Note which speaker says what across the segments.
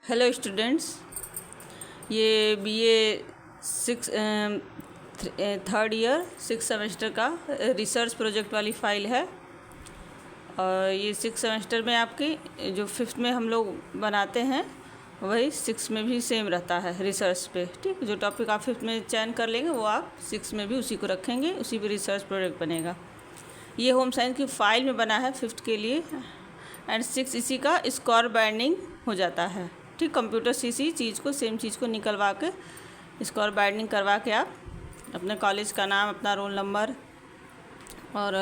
Speaker 1: Hello students, ये BA third year 6 semester का research project वाली फ़ाइल है। और ये 6 सेमेस्टर में आपकी जो 5th में हम लोग बनाते हैं वही 6 में भी सेम रहता है रिसर्च पे। ठीक, जो टॉपिक आप 5th में चयन कर लेंगे वो आप 6 में भी उसी को रखेंगे, उसी पे रिसर्च प्रोजेक्ट बनेगा। ये होम साइंस की फ़ाइल में बना है 5th के लिए, एंड 6 इसी का स्कोर बाइंडिंग हो जाता है। ठीक, कंप्यूटर से इसी चीज़ को, सेम चीज़ को निकलवा के स्कोर बाइंडिंग करवा के आप अपने कॉलेज का नाम, अपना रोल नंबर और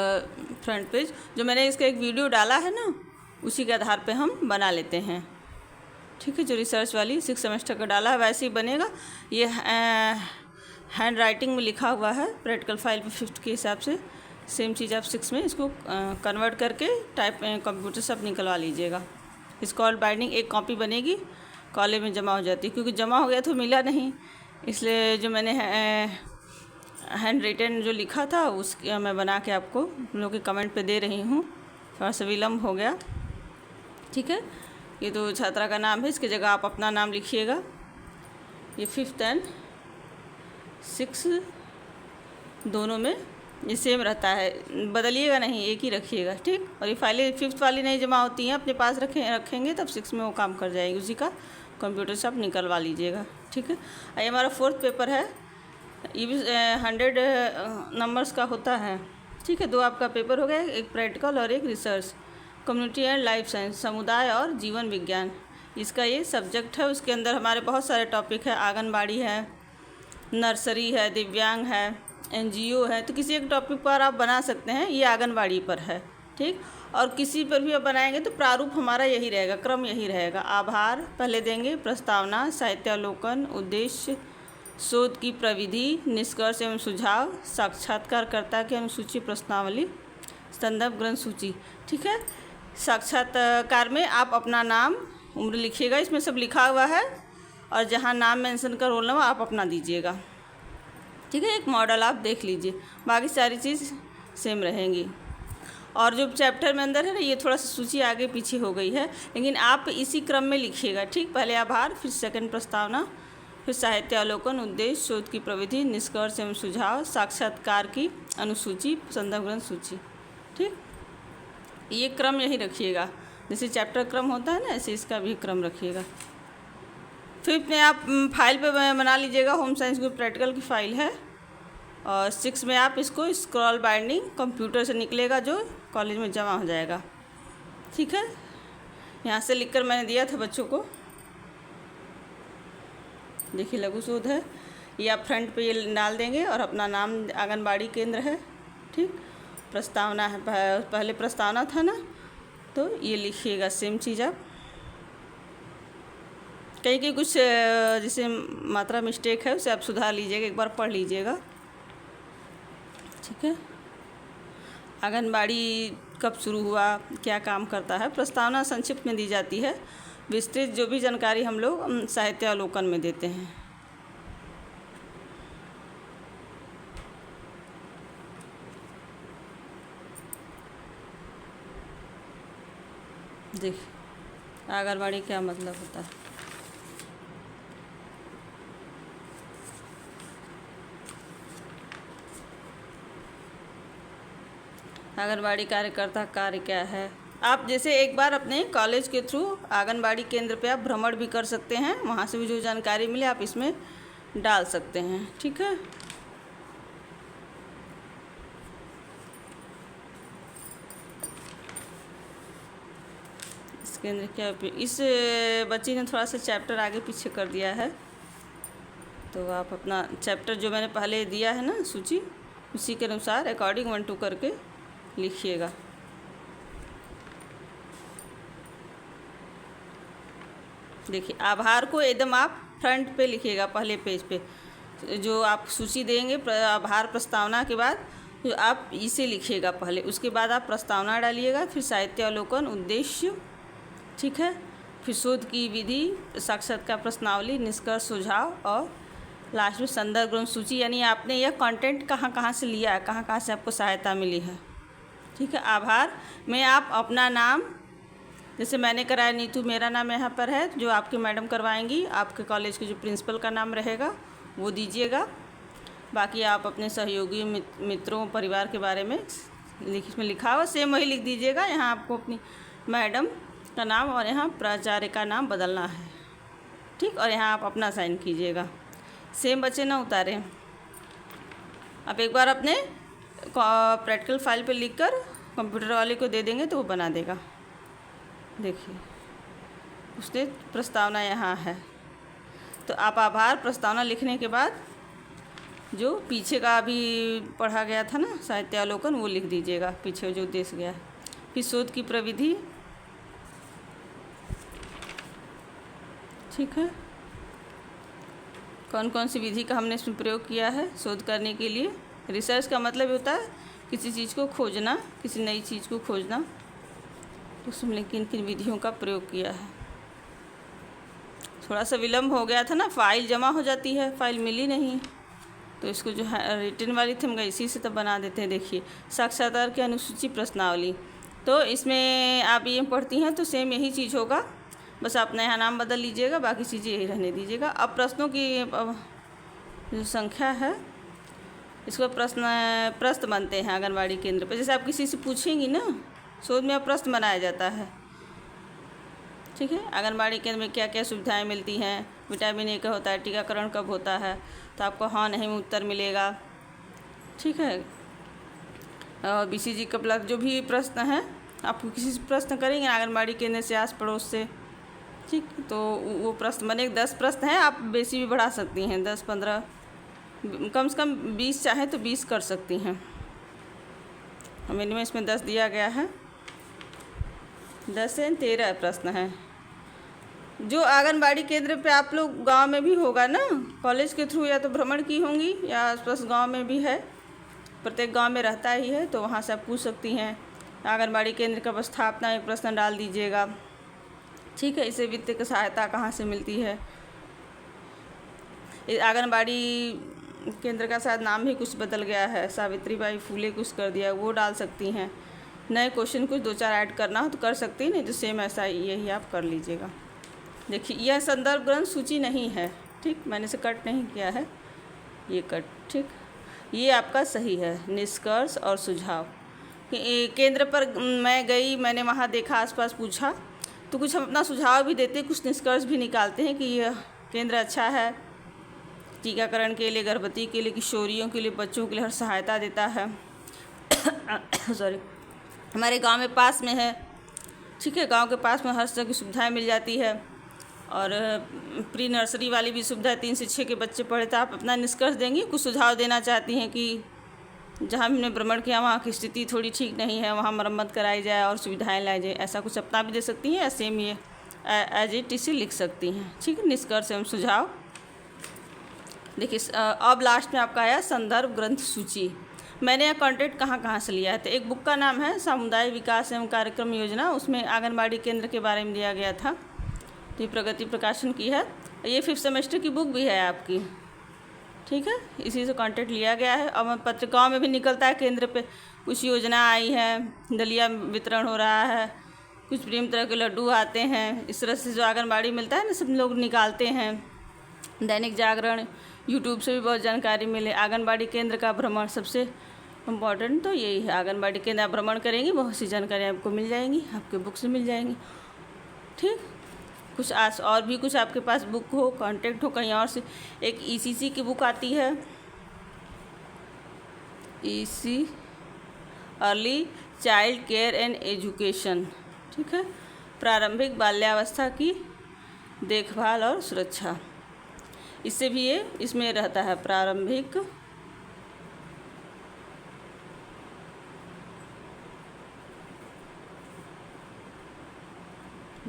Speaker 1: फ्रंट पेज, जो मैंने इसका एक वीडियो डाला है ना, उसी के आधार पे हम बना लेते हैं। ठीक है, जो रिसर्च वाली 6 सेमेस्टर का डाला है वैसे ही बनेगा। ये हैंड राइटिंग में लिखा हुआ है प्रैक्टिकल फाइल पे 5th के हिसाब से। सेम चीज़ आप 6 में इसको कन्वर्ट करके टाइप कंप्यूटर से आप निकलवा लीजिएगा। स्कोर बाइंडिंग एक कॉपी बनेगी, कॉलेज में जमा हो जाती है, क्योंकि जमा हो गया तो मिला नहीं, इसलिए जो मैंने हैंड रिटन जो लिखा था उसके मैं बना के आपको हम लोग के कमेंट पे दे रही हूँ। थोड़ा सा विलम्ब हो गया। ठीक है, ये तो छात्रा का नाम है, इसकी जगह आप अपना नाम लिखिएगा। ये 5th एंड 6 दोनों में ये सेम रहता है, बदलिएगा नहीं, एक ही रखिएगा। ठीक, और ये फाइलें 5th वाली नहीं जमा होती हैं, अपने पास रखेंगे तब 6 में वो काम कर जाएगी, उसी का कंप्यूटर से आप निकलवा लीजिएगा। ठीक है, ये हमारा 4th पेपर है। ये भी 100 नंबर्स का होता है। ठीक है, 2 आपका पेपर हो गया, एक प्रैक्टिकल और एक research. Community and life science, समुदाय और जीवन विज्ञान, इसका ये सब्जेक्ट है। उसके अंदर हमारे बहुत सारे टॉपिक है, आंगनबाड़ी है, नर्सरी है, दिव्यांग है, NGO है। तो किसी एक टॉपिक पर आप बना सकते हैं, ये आंगनबाड़ी पर है। ठीक, और किसी पर भी आप बनाएंगे तो प्रारूप हमारा यही रहेगा, क्रम यही रहेगा। आभार पहले देंगे, प्रस्तावना, साहित्यावलोकन, उद्देश्य, शोध की प्रविधि, निष्कर्ष एवं सुझाव, साक्षात्कारकर्ता की अनुसूची, प्रश्नावली, संदर्भ ग्रंथ सूची। ठीक है, साक्षात्कार में आप अपना नाम, उम्र लिखिएगा, इसमें सब लिखा हुआ है, और जहाँ नाम मेंशन का रोल नंबर आप अपना दीजिएगा। ठीक है, एक मॉडल आप देख लीजिए, बाकी सारी चीज़ सेम रहेंगी। और जो चैप्टर में अंदर है ना, ये थोड़ा सा सूची आगे पीछे हो गई है, लेकिन आप इसी क्रम में लिखिएगा। ठीक, पहले आभार, फिर सेकंड प्रस्तावना, फिर साहित्यावलोकन, उद्देश्य, शोध की प्रविधि, निष्कर्ष एवं सुझाव, साक्षात्कार की अनुसूची, संदर्भ ग्रंथ सूची। ठीक, ये क्रम यही रखिएगा, जैसे चैप्टर क्रम होता है ना, ऐसे इसका भी क्रम रखिएगा। 5th में आप फाइल पे बना लीजिएगा, होम साइंस की प्रैक्टिकल की फ़ाइल है। और 6 में आप इसको स्क्रॉल बाइंडिंग कंप्यूटर से निकलेगा, जो कॉलेज में जमा हो जाएगा। ठीक है, यहाँ से लिखकर मैंने दिया था बच्चों को, देखिए लघु शोध है, ये आप फ्रंट पे ये डाल देंगे, और अपना नाम आंगनबाड़ी केंद्र है। ठीक, प्रस्तावना है, पहले प्रस्तावना था ना, तो ये लिखिएगा सेम चीज़ आप। कहीं कुछ जैसे मात्रा मिस्टेक है उसे आप सुधार लीजिएगा, एक बार पढ़ लीजिएगा। ठीक है, आंगनबाड़ी कब शुरू हुआ, क्या काम करता है, प्रस्तावना संक्षिप्त में दी जाती है। विस्तृत जो भी जानकारी हम लोग साहित्यावलोकन में देते हैं। देख, आंगनबाड़ी क्या मतलब होता है। आंगनबाड़ी कार्यकर्ता कार्य क्या है। आप जैसे एक बार अपने कॉलेज के थ्रू आंगनबाड़ी केंद्र पे आप भ्रमण भी कर सकते हैं, वहाँ से भी जो जानकारी मिले आप इसमें डाल सकते हैं। ठीक है, इसके अंदर क्या, इस बच्ची ने थोड़ा सा चैप्टर आगे पीछे कर दिया है, तो आप अपना चैप्टर जो मैंने पहले दिया है ना सूची, उसी के अनुसार अकॉर्डिंग 1 2 करके लिखिएगा। देखिए, आभार को एकदम आप फ्रंट पे लिखिएगा, पहले पेज पे जो आप सूची देंगे आभार प्रस्तावना के बाद, तो आप इसे लिखिएगा पहले, उसके बाद आप प्रस्तावना डालिएगा, फिर साहित्यावलोकन, उद्देश्य, ठीक है, फिर शोध की विधि, साक्षात्कार, प्रश्नावली, निष्कर्ष, सुझाव, और लास्ट में संदर्भ ग्रंथ सूची, यानी आपने यह कंटेंट कहाँ कहाँ से लिया है, कहाँ कहाँ से आपको सहायता मिली है। ठीक है, आभार में आप अपना नाम, जैसे मैंने कराया नीतू, मेरा नाम यहाँ पर है, जो आपकी मैडम करवाएंगी, आपके कॉलेज के जो प्रिंसिपल का नाम रहेगा वो दीजिएगा। बाकी आप अपने सहयोगी मित्रों परिवार के बारे में इसमें लिखा हुआ सेम वही लिख दीजिएगा। यहाँ आपको अपनी मैडम का नाम और यहाँ प्राचार्य का नाम बदलना है, ठीक। और यहाँ आप अपना साइन कीजिएगा, सेम बच्चे ना उतारें। आप एक बार अपने प्रैक्टिकल फाइल पे लिखकर कंप्यूटर वाले को दे देंगे तो वो बना देगा। देखिए उसने प्रस्तावना यहाँ है, तो आप आभार प्रस्तावना लिखने के बाद जो पीछे का अभी पढ़ा गया था ना साहित्यावलोकन, वो लिख दीजिएगा पीछे जो उद्देश्य गया है। फिर शोध की प्रविधि, ठीक है, कौन कौन सी विधि का हमने इसमें प्रयोग किया है शोध करने के लिए। रिसर्च का मतलब होता है किसी चीज़ को खोजना, किसी नई चीज़ को खोजना, तो उसमें किन किन विधियों का प्रयोग किया है। थोड़ा सा विलम्ब हो गया था ना, फाइल जमा हो जाती है, फाइल मिली नहीं, तो इसको जो है रिटन वाली थी हम इसी से तब बना देते हैं। देखिए साक्षात्कार की अनुसूची प्रश्नावली, तो इसमें आप ये पढ़ती हैं तो सेम यही चीज़ होगा, बस अपना यहाँ नाम बदल लीजिएगा, बाकी चीज़ें यही रहने दीजिएगा। अब प्रश्नों की जो संख्या है, इसको प्रश्न बनते हैं आंगनबाड़ी केंद्र पर। जैसे आप किसी से पूछेंगी ना, शोध में अब प्रश्न बनाया जाता है, ठीक है। आंगनबाड़ी केंद्र में क्या क्या सुविधाएं मिलती हैं, विटामिन ए का होता है, टीकाकरण कब होता है, तो आपको हाँ नहीं में उत्तर मिलेगा, ठीक है। और BCG का उपलब्ध जो भी प्रश्न है, आपको किसी से प्रश्न करेंगे आंगनबाड़ी केंद्र से, आस पड़ोस से, ठीक, तो वो प्रश्न बने। 10 प्रश्न हैं, आप बेसी भी बढ़ा सकती हैं, 10-15, कम से कम 20 चाहे तो 20 कर सकती हैं। मिनिमम इसमें 10 दिया गया है, 10 से 13 प्रश्न हैं। जो आंगनबाड़ी केंद्र पे आप लोग गांव में भी होगा ना, कॉलेज के थ्रू या तो भ्रमण की होंगी या आसपास गांव में भी है, प्रत्येक गांव में रहता ही है, तो वहां से आप पूछ सकती हैं। आंगनबाड़ी केंद्र का स्थापना एक प्रश्न डाल दीजिएगा, ठीक है। इसे वित्तीय सहायता कहाँ से मिलती है। आंगनबाड़ी केंद्र का शायद नाम भी कुछ बदल गया है, सावित्रीबाई फूले कुछ कर दिया, वो डाल सकती हैं। नए क्वेश्चन कुछ 2-4 ऐड करना हो तो कर सकती हैं, नहीं तो सेम ऐसा यही आप कर लीजिएगा। देखिए यह संदर्भ ग्रंथ सूची नहीं है, ठीक, मैंने इसे कट नहीं किया है, ये कट, ठीक। ये आपका सही है। निष्कर्ष और सुझाव, केंद्र पर मैं गई, मैंने वहाँ देखा, आसपास पूछा, तो कुछ हम अपना सुझाव भी देते हैं, कुछ निष्कर्ष भी निकालते हैं कि यह केंद्र अच्छा है, टीकाकरण के लिए, गर्भवती के लिए, किशोरियों के लिए, बच्चों के लिए हर सहायता देता है। सॉरी, हमारे गांव में पास में है, ठीक है, गांव के पास में हर तरह की सुविधाएं मिल जाती है, और प्री नर्सरी वाली भी सुविधा 3 से 6 के बच्चे पढ़े। तो आप अपना निष्कर्ष देंगी, कुछ सुझाव देना चाहती हैं कि जहाँ हमने भ्रमण किया वहाँ की स्थिति थोड़ी ठीक नहीं है, वहाँ मरम्मत कराई जाए और सुविधाएं लाई जाए, ऐसा कुछ अपना भी दे सकती हैं, या सेम ये एज इट इज लिख सकती हैं, ठीक है। निष्कर्ष एवं सुझाव। देखिए अब लास्ट में आपका आया संदर्भ ग्रंथ सूची। मैंने यह कंटेंट कहाँ से लिया है, तो एक बुक का नाम है सामुदायिक विकास एवं कार्यक्रम योजना, उसमें आंगनबाड़ी केंद्र के बारे में दिया गया था, तो ये प्रगति प्रकाशन की है। ये 5th सेमेस्टर की बुक भी है आपकी, ठीक है, इसी से कंटेंट लिया गया है। और पत्रिकाओं में भी निकलता है, केंद्र पे कुछ योजना आई है, दलिया वितरण हो रहा है, कुछ प्रेम तरह के लड्डू आते हैं, इस तरह से जो आंगनबाड़ी मिलता है ना, सब लोग निकालते हैं। दैनिक जागरण, यूट्यूब से भी बहुत जानकारी मिले। आंगनबाड़ी केंद्र का भ्रमण, सबसे इम्पॉर्टेंट तो यही है, आंगनबाड़ी केंद्र आप भ्रमण करेंगी, बहुत सी जानकारी आपको मिल जाएंगी, आपके बुक से मिल जाएंगी, ठीक। कुछ और भी कुछ आपके पास बुक हो, कांटेक्ट हो कहीं और से, एक ECC की बुक आती है, EC early child care and education, ठीक है, प्रारंभिक बाल्यावस्था की देखभाल और सुरक्षा, इससे भी ये इसमें रहता है, प्रारंभिक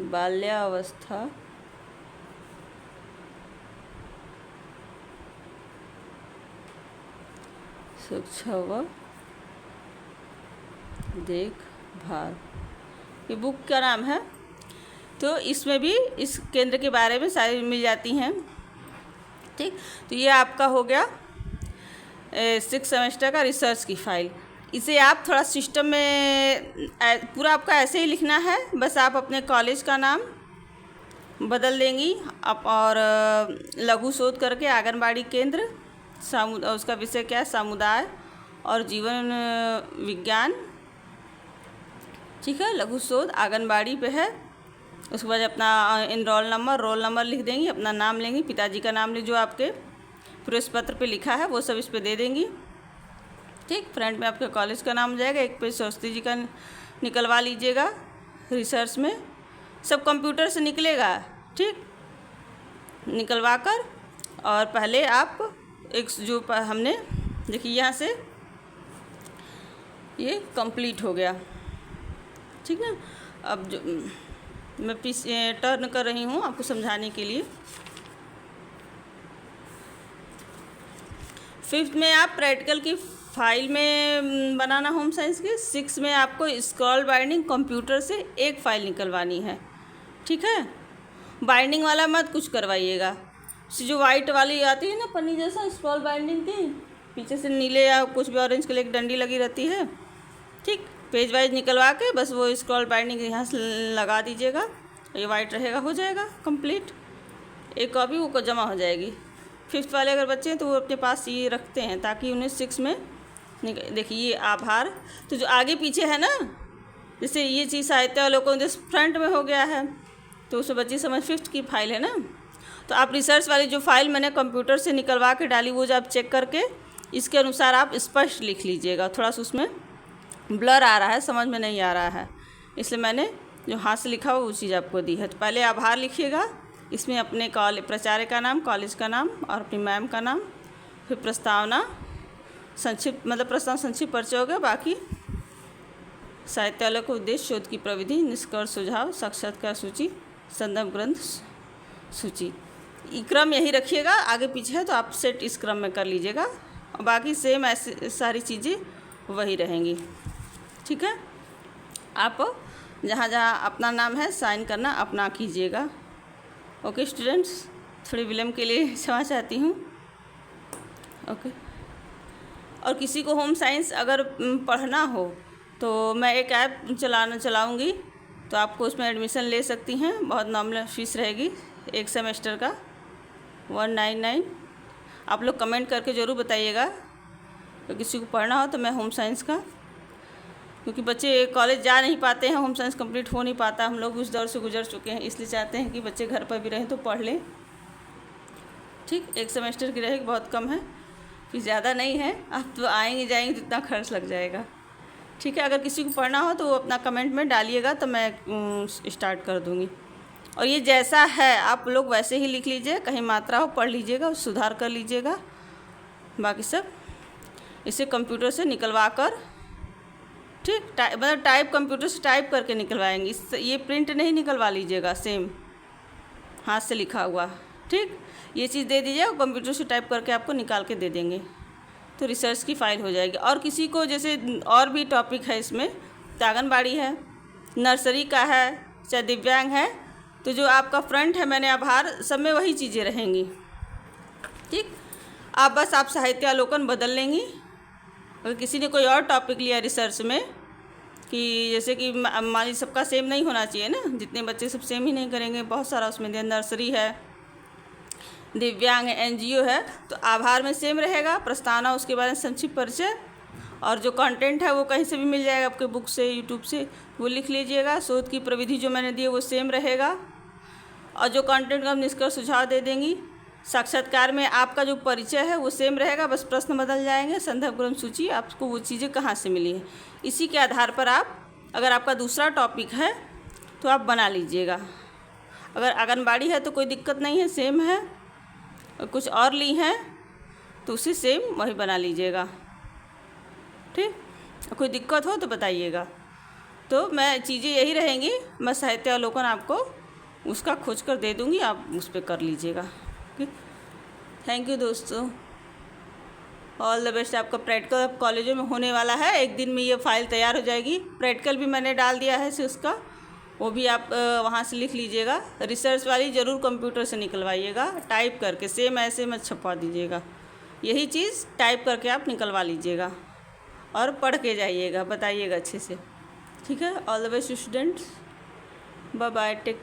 Speaker 1: बाल्यावस्था सुरक्षा व देखभाल, ये बुक का नाम है। तो इसमें भी इस केंद्र के बारे में सारी मिल जाती हैं, ठीक। तो ये आपका हो गया 6th सेमेस्टर का रिसर्च की फाइल। इसे आप थोड़ा सिस्टम में पूरा आपका ऐसे ही लिखना है, बस आप अपने कॉलेज का नाम बदल देंगी आप, और लघु शोध करके आंगनबाड़ी केंद्र उसका विषय क्या है, समुदाय और जीवन विज्ञान, ठीक है। लघु शोध आंगनबाड़ी पे है। उसके बाद अपना रोल नंबर लिख देंगी, अपना नाम लेंगी, पिताजी का नाम जो आपके प्रवेश पत्र पे लिखा है वो सब इस पे दे देंगी, ठीक। फ्रंट में आपके कॉलेज का नाम हो जाएगा, एक पेज सरस्वती जी का निकलवा लीजिएगा। रिसर्च में सब कंप्यूटर से निकलेगा, ठीक। निकलवा कर और पहले आप एक जो हमने देखिए यहाँ से ये कंप्लीट हो गया, ठीक है। अब जो मैं टर्न कर रही हूँ आपको समझाने के लिए। 5th में आप प्रैक्टिकल की फाइल में बनाना होम साइंस के। 6 में आपको स्क्रॉल बाइंडिंग कंप्यूटर से एक फ़ाइल निकलवानी है, ठीक है। बाइंडिंग वाला मत कुछ करवाइएगा, जो वाइट वाली आती है ना पन्नी जैसा स्क्रॉल बाइंडिंग की, पीछे से नीले या कुछ भी ऑरेंज कलर की डंडी लगी रहती है, ठीक। पेज वाइज निकलवा के बस वो स्क्रॉल बाइंडिंग यहाँ से लगा दीजिएगा, ये वाइट रहेगा, हो जाएगा कंप्लीट। एक कॉपी वो जमा हो जाएगी। 5th वाले अगर बच्चे हैं तो वो अपने पास ये रखते हैं ताकि उन्हें 6 में देखिए ये आभार, तो जो आगे पीछे है ना, जैसे ये चीज़ साहित्य अवलोकन जैसे फ्रंट में हो गया है तो उसे बच्चे समझ 5th की फाइल है ना। तो आप रिसर्च वाली जो फाइल मैंने कंप्यूटर से निकलवा के डाली वो जब आप चेक करके इसके अनुसार आप स्पष्ट लिख लीजिएगा। थोड़ा सा उसमें ब्लर आ रहा है, समझ में नहीं आ रहा है, इसलिए मैंने जो हाथ से लिखा हुआ वो चीज़ आपको दी है। तो पहले आभार लिखिएगा, इसमें अपने प्राचार्य का नाम, कॉलेज का नाम और अपनी मैम का नाम, फिर प्रस्तावना संक्षिप्त मतलब प्रस्ताव संक्षिप्त परिचय हो गया। बाकी साहित्यालय को उद्देश्य, शोध की प्रविधि, निष्कर्ष, सुझाव, साक्षात्कार सूची, संदर्भ ग्रंथ सूची, क्रम यही रखिएगा। आगे पीछे है तो आप सेट इस क्रम में कर लीजिएगा और बाकी सेम ऐसे सारी चीज़ें वही रहेंगी, ठीक है। आप जहाँ जहाँ अपना नाम है साइन करना अपना कीजिएगा। ओके स्टूडेंट्स, थोड़ी विलम्ब के लिए क्षमा चाहती हूँ। ओके, और किसी को होम साइंस अगर पढ़ना हो तो मैं एक ऐप चलाऊँगी, तो आपको उसमें एडमिशन ले सकती हैं। बहुत नॉमिनल फीस रहेगी एक सेमेस्टर का 199। आप लोग कमेंट करके ज़रूर बताइएगा तो किसी को पढ़ना हो तो मैं होम साइंस का, क्योंकि बच्चे कॉलेज जा नहीं पाते हैं, होम साइंस कंप्लीट हो नहीं पाता, हम लोग उस दौर से गुजर चुके हैं, इसलिए चाहते हैं कि बच्चे घर पर भी रहें तो पढ़ लें, ठीक। एक सेमेस्टर की रहेगी, बहुत कम है, फीस ज़्यादा नहीं है। आप तो आएंगे जाएंगे तो इतना खर्च लग जाएगा, ठीक है। अगर किसी को पढ़ना हो तो वो अपना कमेंट में डालिएगा तो मैं स्टार्ट कर दूँगी। और ये जैसा है आप लोग वैसे ही लिख लीजिए, कहीं मात्रा हो पढ़ लीजिएगा, सुधार कर लीजिएगा। बाकी सब इसे कंप्यूटर से निकलवा कर, ठीक, मतलब टाइप कंप्यूटर से टाइप करके निकलवाएंगे, ये प्रिंट नहीं निकलवा लीजिएगा, सेम हाथ से लिखा हुआ, ठीक। ये चीज़ दे दीजिएगा, कंप्यूटर से टाइप करके आपको निकाल के दे देंगे तो रिसर्च की फ़ाइल हो जाएगी। और किसी को जैसे और भी टॉपिक है इसमें, आंगनबाड़ी है, नर्सरी का है, चाहे दिव्यांग है, तो जो आपका फ्रंट है मैंने आभार, सब में वही चीज़ें रहेंगी, ठीक। आप साहित्यालोकन बदल लेंगी। अगर किसी ने कोई और टॉपिक लिया रिसर्च में, कि जैसे कि मान लीजिए सबका सेम नहीं होना चाहिए ना, जितने बच्चे सब सेम ही नहीं करेंगे, बहुत सारा उसमें नर्सरी है, दिव्यांग है, एनजीओ है, तो आभार में सेम रहेगा। प्रस्तावना उसके बारे में संक्षिप्त परिचय, और जो कंटेंट है वो कहीं से भी मिल जाएगा, आपके बुक से, यूट्यूब से, वो लिख लीजिएगा। शोध की प्रविधि जो मैंने दी है वो सेम रहेगा, और जो कंटेंट का निष्कर्ष सुझाव दे देंगी। साक्षात्कार में आपका जो परिचय है वो सेम रहेगा, बस प्रश्न बदल जाएंगे। संदर्भ ग्रंथ सूची, आपको वो चीज़ें कहाँ से मिली है, इसी के आधार पर आप, अगर आपका दूसरा टॉपिक है तो आप बना लीजिएगा। अगर आंगनबाड़ी है तो कोई दिक्कत नहीं है, सेम है, और कुछ और ली हैं तो उसी सेम वही बना लीजिएगा, ठीक। कोई दिक्कत हो तो बताइएगा। तो मैं चीज़ें यही रहेंगी, मैं साहित्यालोकन आपको उसका खोज कर दे दूँगी, आप उस पर कर लीजिएगा, ठीक। थैंक यू दोस्तों, ऑल द बेस्ट। आपका प्रैक्टिकल कॉलेजों में होने वाला है, एक दिन में ये फाइल तैयार हो जाएगी। प्रैक्टिकल भी मैंने डाल दिया है उसका, वो भी आप वहाँ से लिख लीजिएगा। रिसर्च वाली ज़रूर कंप्यूटर से निकलवाइएगा, टाइप करके, सेम ऐसे मत छपवा दीजिएगा, यही चीज़ टाइप करके आप निकलवा लीजिएगा। और पढ़ के जाइएगा, बताइएगा अच्छे से। ठीक है, all the best students, bye bye, take